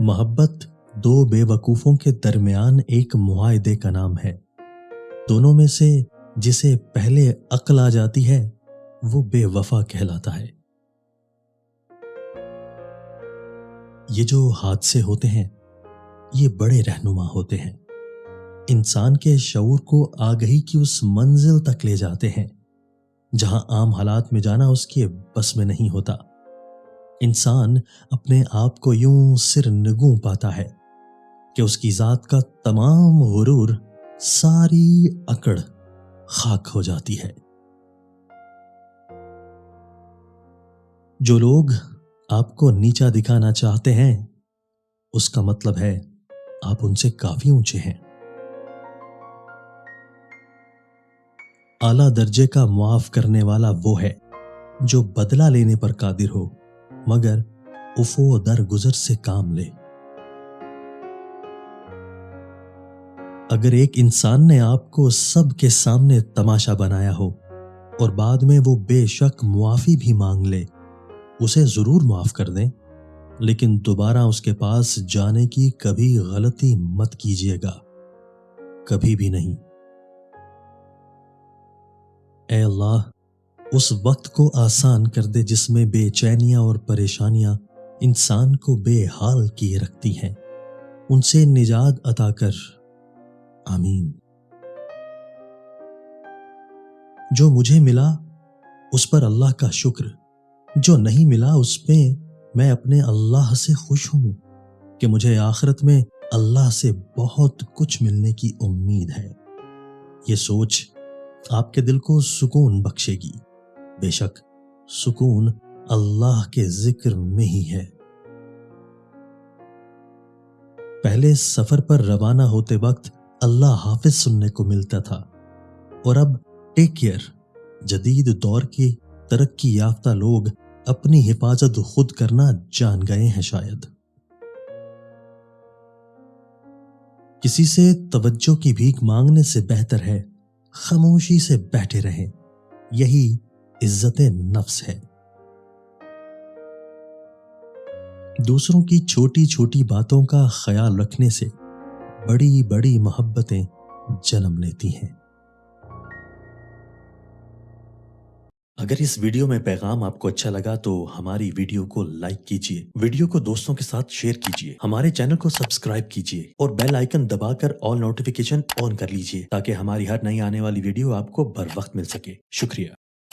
मोहब्बत दो बेवकूफ़ों के दरमियान एक मुआहदे का नाम है। दोनों में से जिसे पहले अक्ल आ जाती है वो बेवफा कहलाता है। ये जो हादसे होते हैं ये बड़े रहनुमा होते हैं, इंसान के शऊर को आगही की उस मंजिल तक ले जाते हैं जहां आम हालात में जाना उसके बस में नहीं होता। इंसान अपने आप को यूं सिर निगूं पाता है कि उसकी जात का तमाम गुरूर, सारी अकड़ खाक हो जाती है। जो लोग आपको नीचा दिखाना चाहते हैं उसका मतलब है आप उनसे काफी ऊंचे हैं। आला दर्जे का मुआफ करने वाला वो है जो बदला लेने पर कादिर हो मगर उफो दर गुजर से काम ले। अगर एक इंसान ने आपको सबके सामने तमाशा बनाया हो और बाद में वो बेशक मुआफी भी मांग ले, उसे जरूर माफ कर दें, लेकिन दोबारा उसके पास जाने की कभी गलती मत कीजिएगा, कभी भी नहीं। ऐ अल्लाह, उस वक्त को आसान कर दे जिसमें बेचैनियां और परेशानियां इंसान को बेहाल किए रखती हैं, उनसे निजात अता कर, आमीन। जो मुझे मिला उस पर अल्लाह का शुक्र, जो नहीं मिला उस पे मैं अपने अल्लाह से खुश हूं कि मुझे आखिरत में अल्लाह से बहुत कुछ मिलने की उम्मीद है। ये सोच आपके दिल को सुकून बख्शेगी। बेशक सुकून अल्लाह के जिक्र में ही है। पहले सफर पर रवाना होते वक्त अल्लाह हाफिज सुनने को मिलता था और अब टेक केयर, जदीद दौर के तरक्की याफ्ता लोग अपनी हिफाजत खुद करना जान गए हैं। शायद किसी से तवज्जो की भीख मांगने से बेहतर है खामोशी से बैठे रहें, यही इज्जत नफ्स है। दूसरों की छोटी छोटी बातों का ख्याल रखने से बड़ी बड़ी मोहब्बतें जन्म लेती हैं। अगर इस वीडियो में पैगाम आपको अच्छा लगा तो हमारी वीडियो को लाइक कीजिए, वीडियो को दोस्तों के साथ शेयर कीजिए, हमारे चैनल को सब्सक्राइब कीजिए और बेल आइकन दबाकर ऑल नोटिफिकेशन ऑन कर लीजिए ताकि हमारी हर नई आने वाली वीडियो आपको बर वक्त मिल सके। शुक्रिया।